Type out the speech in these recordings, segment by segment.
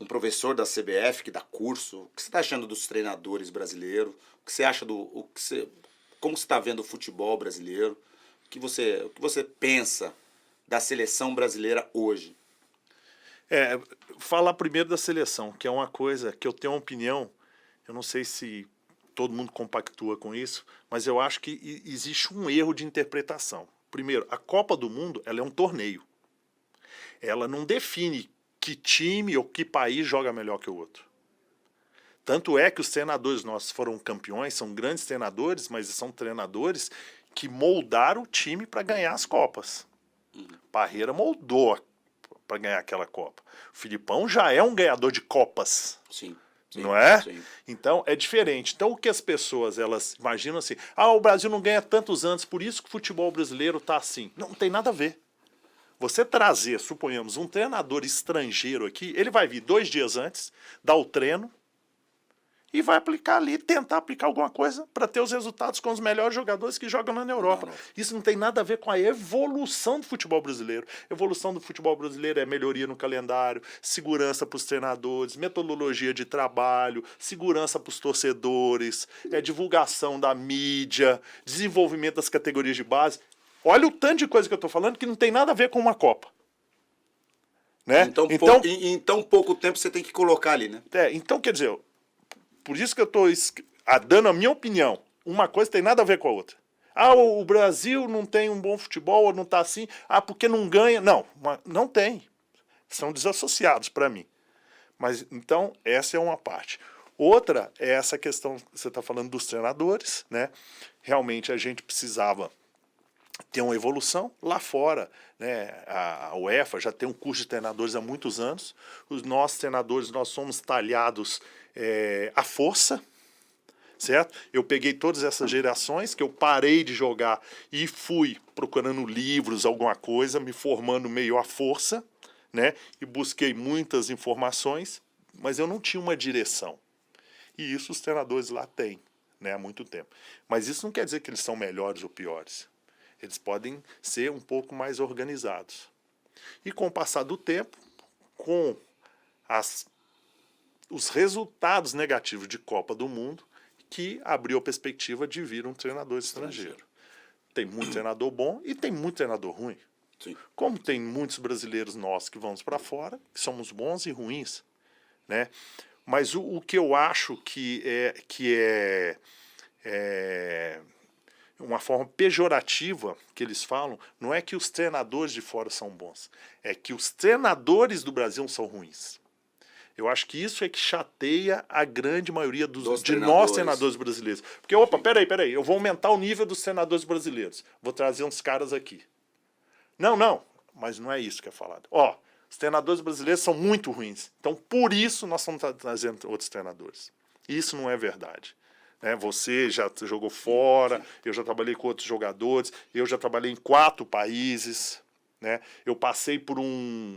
um professor da CBF que dá curso. O que você está achando dos treinadores brasileiros? O que você acha como você está vendo o futebol brasileiro? O que você pensa da seleção brasileira hoje? Falar primeiro da seleção, que é uma coisa que eu tenho uma opinião, eu não sei se todo mundo compactua com isso, mas eu acho que existe um erro de interpretação. Primeiro, a Copa do Mundo, ela é um torneio. Ela não define que time ou que país joga melhor que o outro. Tanto é que os treinadores nossos foram campeões, são grandes treinadores, mas são treinadores que moldaram o time para ganhar as Copas. Parreira moldou para ganhar aquela Copa. O Filipão já é um ganhador de Copas. Sim. Não é? Sim. Então é diferente. Então o que as pessoas elas imaginam assim, o Brasil não ganha tantos anos, por isso que o futebol brasileiro está assim. Não tem nada a ver. Você trazer, suponhamos, um treinador estrangeiro aqui, ele vai vir 2 dias antes, dar o treino e vai aplicar ali, tentar aplicar alguma coisa para ter os resultados com os melhores jogadores que jogam lá na Europa. Isso não tem nada a ver com a evolução do futebol brasileiro. A evolução do futebol brasileiro é melhoria no calendário, segurança para os treinadores, metodologia de trabalho, segurança para os torcedores, divulgação da mídia, desenvolvimento das categorias de base. Olha o tanto de coisa que eu estou falando que não tem nada a ver com uma Copa. Né? Em tão pouco tempo você tem que colocar ali, né? Então, quer dizer, por isso que eu estou dando a minha opinião. Uma coisa tem nada a ver com a outra. O Brasil não tem um bom futebol, ou não está assim, porque não ganha. Não tem. São desassociados para mim. Mas, então, essa é uma parte. Outra é essa questão, você está falando dos treinadores, né? Realmente a gente precisava ter uma evolução lá fora, né? A UEFA já tem um curso de treinadores há muitos anos. Os nossos treinadores, nós somos talhados à força, certo? Eu peguei todas essas gerações que eu parei de jogar e fui procurando livros, alguma coisa, me formando meio à força, né? E busquei muitas informações, mas eu não tinha uma direção. E isso os treinadores lá têm, né? Há muito tempo. Mas isso não quer dizer que eles são melhores ou piores. Eles podem ser um pouco mais organizados. E com o passar do tempo, com os resultados negativos de Copa do Mundo, que abriu a perspectiva de vir um treinador estrangeiro. Tem muito treinador bom e tem muito treinador ruim. Sim. Como tem muitos brasileiros nossos que vamos para fora, que somos bons e ruins. Né? Mas o que eu acho que é uma forma pejorativa que eles falam, não é que os treinadores de fora são bons, é que os treinadores do Brasil são ruins. Eu acho que isso é que chateia a grande maioria de nós treinadores brasileiros. Porque, peraí, eu vou aumentar o nível dos treinadores brasileiros. Vou trazer uns caras aqui. Não, mas não é isso que é falado. Os treinadores brasileiros são muito ruins. Então, por isso, nós estamos trazendo outros treinadores. Isso não é verdade. Você já jogou fora, eu já trabalhei com outros jogadores, eu já trabalhei em 4 países, né? Eu passei por uma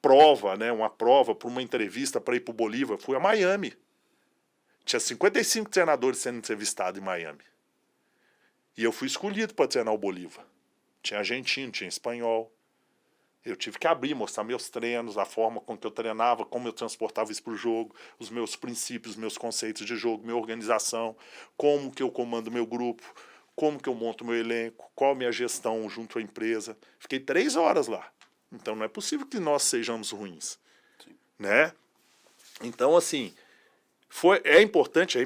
prova, né? Por uma entrevista para ir para o Bolívar, fui a Miami. Tinha 55 treinadores sendo entrevistados em Miami. E eu fui escolhido para treinar o Bolívar. Tinha argentino, tinha espanhol. Eu tive que abrir, mostrar meus treinos, a forma com que eu treinava, como eu transportava isso para o jogo, os meus princípios, meus conceitos de jogo, minha organização, como que eu comando meu grupo, como que eu monto meu elenco, qual a minha gestão junto à empresa. Fiquei 3 horas lá. Então não é possível que nós sejamos ruins. Né? Então, assim, é importante a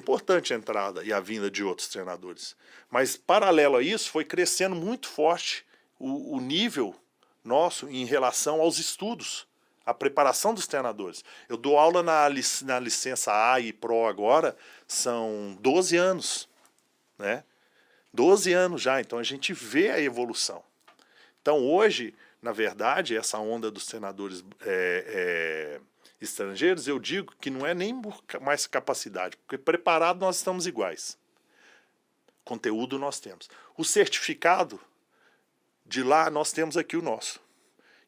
entrada e a vinda de outros treinadores. Mas, paralelo a isso, foi crescendo muito forte o nível nosso em relação aos estudos, a preparação dos treinadores. Eu dou aula na licença A e Pro agora, são 12 anos, né? 12 anos já, então a gente vê a evolução. Então hoje, na verdade, essa onda dos treinadores estrangeiros, eu digo que não é nem mais capacidade, porque preparado nós estamos iguais. Conteúdo nós temos. O certificado de lá nós temos aqui o nosso,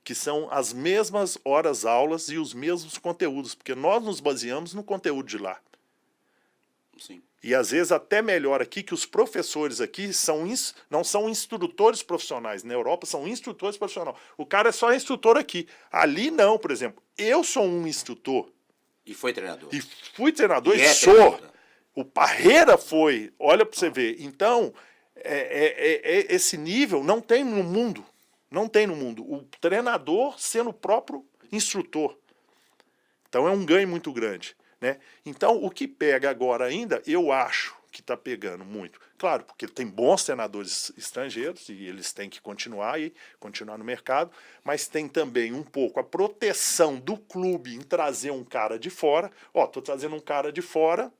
que são as mesmas horas aulas e os mesmos conteúdos, porque nós nos baseamos no conteúdo de lá. Sim. E às vezes até melhor aqui que os professores aqui não são instrutores profissionais. Na Europa são instrutores profissionais. O cara é só instrutor aqui. Ali não, por exemplo. eu sou um instrutor. E foi treinador. E fui treinador e é sou. treinador. O Parreira foi. Olha para você ver. Então, esse nível não tem no mundo. Não tem no mundo. O treinador sendo o próprio instrutor. Então é um ganho muito grande. Né? Então, o que pega agora ainda, eu acho que está pegando muito. Claro, porque tem bons treinadores estrangeiros e eles têm que continuar no mercado, mas tem também um pouco a proteção do clube em trazer um cara de fora. Ó, tô trazendo um cara de fora,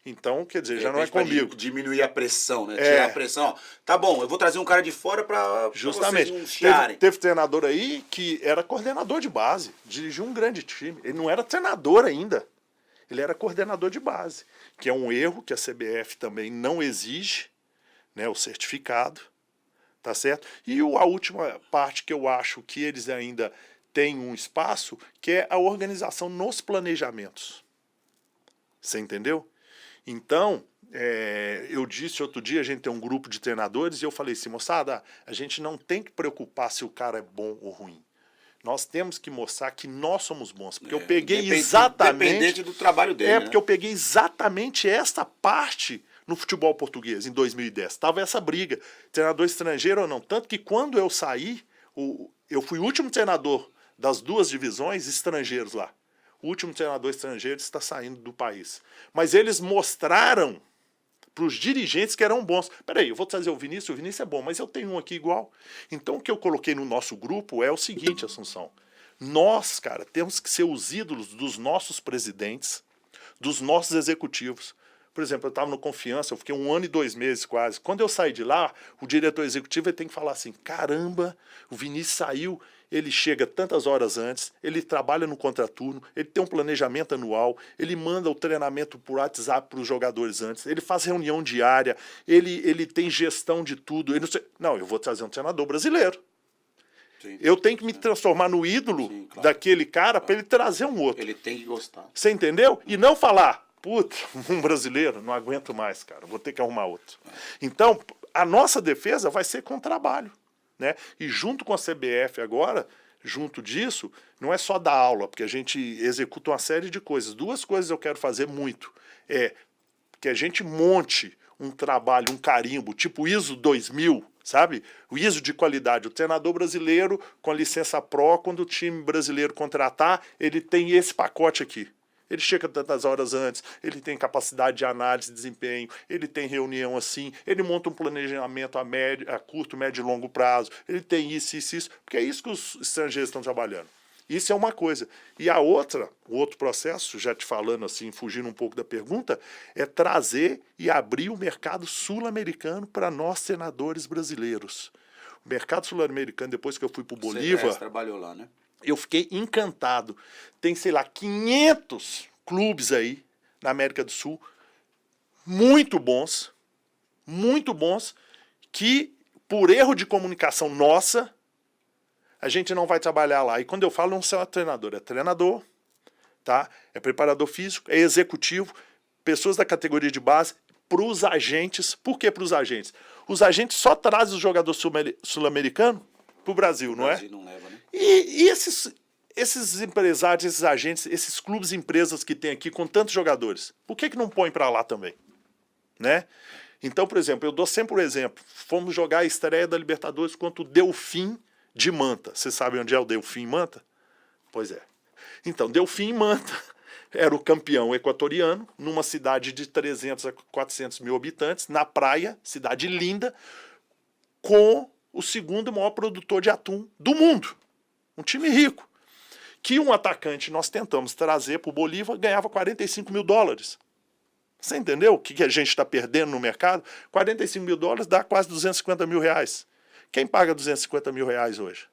então, quer dizer, já não é comigo. Diminuir a pressão, né? Tirar a pressão. Ó, tá bom, eu vou trazer um cara de fora para justamente vocês não chiarem. Teve treinador aí que era coordenador de base, dirigiu um grande time. Ele não era treinador ainda. Ele era coordenador de base, que é um erro que a CBF também não exige, né, o certificado, tá certo? E a última parte que eu acho que eles ainda têm um espaço, que é a organização nos planejamentos. Você entendeu? Então, eu disse outro dia, a gente tem um grupo de treinadores, e eu falei assim, moçada, a gente não tem que preocupar se o cara é bom ou ruim. Nós temos que mostrar que nós somos bons. Porque eu peguei exatamente... Dependente do trabalho dele, porque eu peguei exatamente esta parte no futebol português, em 2010. Estava essa briga, treinador estrangeiro ou não. Tanto que quando eu saí, eu fui o último treinador das duas divisões estrangeiros lá. O último treinador estrangeiro está saindo do país. Mas eles mostraram para os dirigentes que eram bons. Peraí, eu vou trazer o Vinícius é bom, mas eu tenho um aqui igual. Então o que eu coloquei no nosso grupo é o seguinte, Assunção. Nós, cara, temos que ser os ídolos dos nossos presidentes, dos nossos executivos. Por exemplo, eu estava no Confiança, eu fiquei 1 ano e 2 meses quase. Quando eu saí de lá, o diretor executivo ele tem que falar assim, caramba, o Vinícius saiu, ele chega tantas horas antes, ele trabalha no contraturno, ele tem um planejamento anual, ele manda o treinamento por WhatsApp para os jogadores antes, ele faz reunião diária, ele tem gestão de tudo. Não, eu vou trazer um treinador brasileiro. Sim. Eu tenho que me transformar no ídolo daquele cara para ele trazer um outro. Ele tem que gostar. Você entendeu? E não falar, puta, um brasileiro, não aguento mais, cara, vou ter que arrumar outro. Então, a nossa defesa vai ser com trabalho. Né? E junto com a CBF agora, junto disso, não é só dar aula, porque a gente executa uma série de coisas. 2 coisas eu quero fazer muito. É que a gente monte um trabalho, um carimbo, tipo ISO 2000, sabe? O ISO de qualidade. O treinador brasileiro, com a licença PRO, quando o time brasileiro contratar, ele tem esse pacote aqui. Ele chega tantas horas antes, ele tem capacidade de análise de desempenho, ele tem reunião assim, ele monta um planejamento a curto, médio e longo prazo, ele tem isso, porque é isso que os estrangeiros estão trabalhando. Isso é uma coisa. E a outra, o outro processo, já te falando assim, fugindo um pouco da pergunta, é trazer e abrir o mercado sul-americano para nós treinadores brasileiros. O mercado sul-americano, depois que eu fui para o Bolívar... Você trabalhou lá, né? Eu fiquei encantado. Tem, sei lá, 500 clubes aí na América do Sul, muito bons, que por erro de comunicação nossa, a gente não vai trabalhar lá. E quando eu falo não é treinador, é treinador, tá? É preparador físico, é executivo, pessoas da categoria de base, para os agentes. Por que para os agentes? Os agentes só trazem o jogador sul-americano para o Brasil, não é? O Brasil não leva, né? E esses empresários, esses agentes, esses clubes e empresas que tem aqui com tantos jogadores, por que não põe para lá também? Né? Então, por exemplo, eu dou sempre um exemplo. Fomos jogar a estreia da Libertadores contra o Delfim de Manta. Você sabe onde é o Delfim Manta? Pois é. Então, Delfim Manta era o campeão equatoriano, numa cidade de 300 a 400 mil habitantes, na praia, cidade linda, com o segundo maior produtor de atum do mundo. Um time rico. Que um atacante nós tentamos trazer para o Bolívar ganhava 45 mil dólares. Você entendeu o que a gente está perdendo no mercado? 45 mil dólares dá quase 250 mil reais. Quem paga 250 mil reais hoje?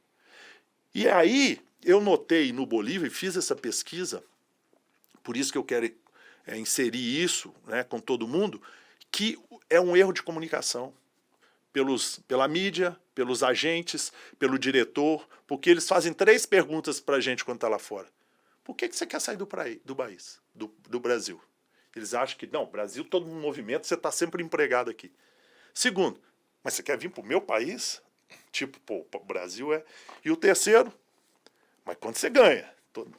E aí eu notei no Bolívar e fiz essa pesquisa, por isso que eu quero inserir isso, né, com todo mundo, que é um erro de comunicação. Pela mídia, pelos agentes, pelo diretor, porque eles fazem 3 perguntas para a gente quando está lá fora. Por que você quer sair do país, do Brasil? Eles acham que, não, Brasil, todo um movimento, você está sempre empregado aqui. Segundo, mas você quer vir para o meu país? Tipo, pô, o Brasil é... E o terceiro, mas quanto você ganha?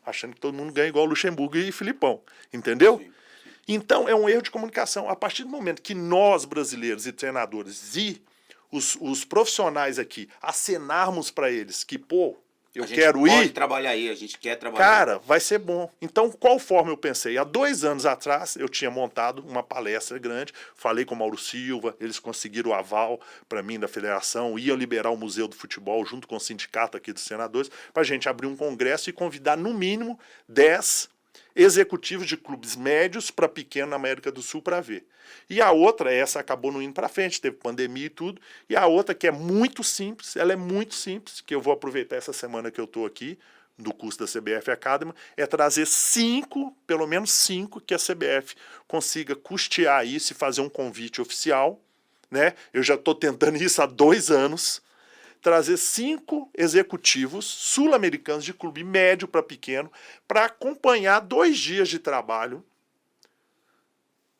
achando que todo mundo ganha igual Luxemburgo e Filipão, entendeu? Sim. Então, é um erro de comunicação. A partir do momento que nós, brasileiros e treinadores, e os profissionais aqui, acenarmos para eles que, pô, eu quero pode ir, trabalhar aí, a gente quer trabalhar. cara, vai ser bom. Então, qual forma eu pensei? Há 2 anos atrás, eu tinha montado uma palestra grande, falei com o Mauro Silva, eles conseguiram o aval para mim da federação, ia liberar o Museu do Futebol junto com o sindicato aqui dos senadores, para a gente abrir um congresso e convidar no mínimo 10 executivos de clubes médios para pequeno na América do Sul para ver. E a outra, essa acabou não indo para frente, teve pandemia e tudo, e a outra que é muito simples, ela é muito simples, que eu vou aproveitar essa semana que eu estou aqui, do curso da CBF Academy, é trazer 5, pelo menos 5, que a CBF consiga custear isso e fazer um convite oficial, né? Eu já estou tentando isso há 2 anos, trazer 5 executivos sul-americanos de clube médio para pequeno para acompanhar 2 dias de trabalho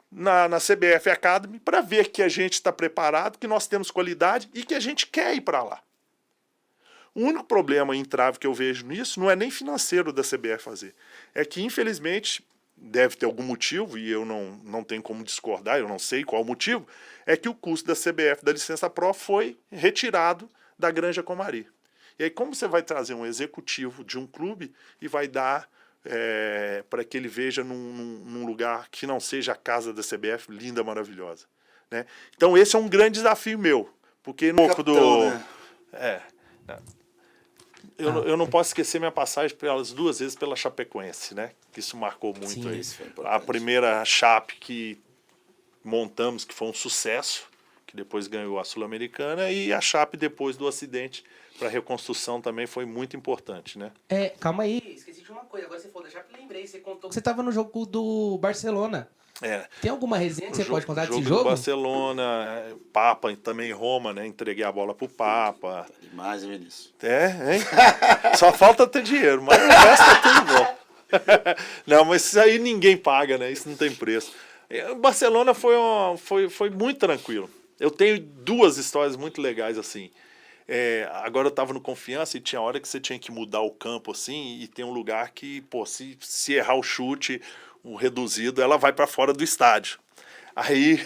na CBF Academy para ver que a gente está preparado, que nós temos qualidade e que a gente quer ir para lá. O único problema e entrave que eu vejo nisso não é nem financeiro da CBF fazer. É que, infelizmente, deve ter algum motivo, e eu não tenho como discordar, eu não sei qual o motivo, é que o custo da CBF da licença Pro foi retirado da Granja Comari. E aí, como você vai trazer um executivo de um clube e vai dar para que ele veja num lugar que não seja a casa da CBF, linda, maravilhosa, né? Então, esse é um grande desafio meu, porque no Capitão, né? Eu não posso esquecer minha passagem pelas 2 vezes pela Chapecoense, né? Que isso marcou muito. Sim, aí. isso foi importante. A primeira Chape que montamos, que foi um sucesso, que depois ganhou a Sul-Americana, e a Chape depois do acidente para reconstrução também foi muito importante, né? Calma aí, esqueci de uma coisa. Agora você falou da Chape, lembrei. Você contou que você estava no jogo do Barcelona. Tem alguma resenha que você pode contar desse jogo? Do Barcelona, Papa também em Roma, né? Entreguei a bola pro Papa. Demais, hein, Vinícius? Hein? Só falta ter dinheiro, mas o resto é tudo bom. Não, mas isso aí ninguém paga, né? Isso não tem preço. O Barcelona foi muito tranquilo. Eu tenho 2 histórias muito legais assim. Agora eu estava no Confiança e tinha hora que você tinha que mudar o campo assim, e tem um lugar que, pô, se errar o chute, o reduzido, ela vai para fora do estádio. Aí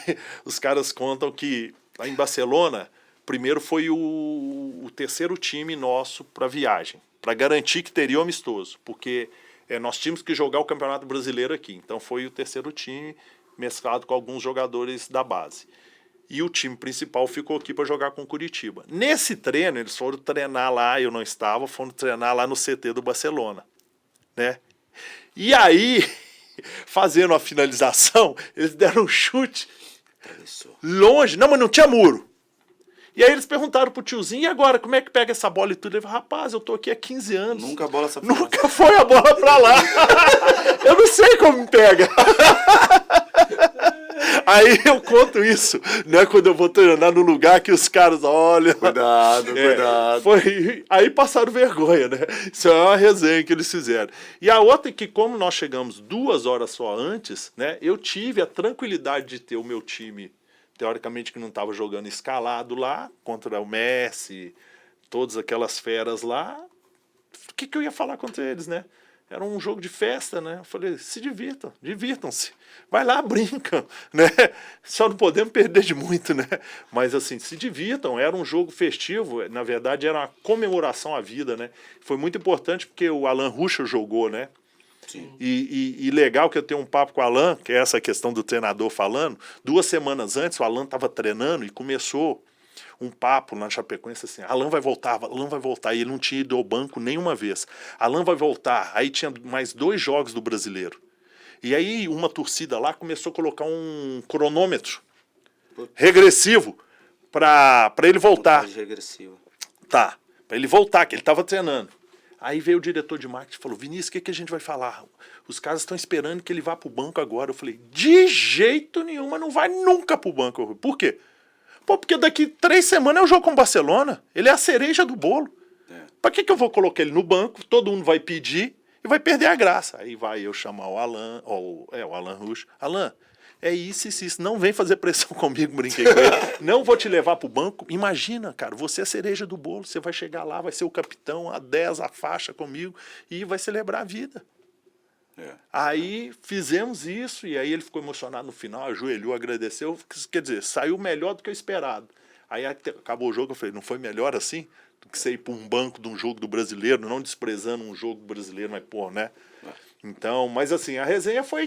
os caras contam que lá em Barcelona, primeiro foi o 3º time nosso para viagem, para garantir que teria o amistoso, porque nós tínhamos que jogar o Campeonato Brasileiro aqui. Então foi o 3º time mesclado com alguns jogadores da base. E o time principal ficou aqui para jogar com o Curitiba. Nesse treino, eles foram treinar lá, eu não estava, foram treinar lá no CT do Barcelona, né? E aí, fazendo a finalização, eles deram um chute longe. Não, mas não tinha muro. E aí eles perguntaram pro tiozinho, e agora, como é que pega essa bola e tudo? Ele falou, rapaz, eu tô aqui há 15 anos. Nunca a bola essa Nunca foi a bola pra lá. Eu não sei como me pega. Aí eu conto isso, né? Quando eu vou treinar no lugar que os caras olham. Cuidado. Aí passaram vergonha, né? Isso é uma resenha que eles fizeram. E a outra é que, como nós chegamos 2 horas só antes, né? Eu tive a tranquilidade de ter o meu time, teoricamente, que não estava jogando escalado lá, contra o Messi, todas aquelas feras lá. O que eu ia falar contra eles, né? Era um jogo de festa, né? Eu falei, se divirtam-se. Vai lá, brinca, né? Só não podemos perder de muito, né? Mas assim, se divirtam. Era um jogo festivo, na verdade era uma comemoração à vida, né? Foi muito importante porque o Alan Ruschel jogou, né? Sim. E legal que eu tenho um papo com o Alan, que é essa questão do treinador falando. 2 semanas antes, o Alan estava treinando e começou um papo na Chapecoense assim, Alan vai voltar, e ele não tinha ido ao banco nenhuma vez. Alan vai voltar, aí tinha mais 2 jogos do Brasileiro. E aí uma torcida lá começou a colocar um cronômetro regressivo para ele voltar. Regressiva. Tá, para ele voltar, que ele estava treinando. Aí veio o diretor de marketing e falou, Vinícius, o que a gente vai falar? Os caras estão esperando que ele vá pro banco agora. Eu falei, de jeito nenhum, mas não vai nunca pro banco. Por quê? Pô, porque daqui 3 semanas é o jogo com o Barcelona. Ele é a cereja do bolo. Pra que eu vou colocar ele no banco? Todo mundo vai pedir e vai perder a graça. Aí vai eu chamar o Alan, o Alan Rusch. Alan, é isso, isso, isso. Não vem fazer pressão comigo, brinquei com ele. Não vou te levar pro banco. Imagina, cara, você é a cereja do bolo. Você vai chegar lá, vai ser o capitão, a 10, a faixa comigo, e vai celebrar a vida. Aí fizemos isso, e aí ele ficou emocionado no final, ajoelhou, agradeceu. Quer dizer, saiu melhor do que o esperado. Aí acabou o jogo, eu falei, não foi melhor assim? Do que você ir para um banco de um jogo do brasileiro, não desprezando um jogo brasileiro, mas pô, né? Então, mas assim, a resenha foi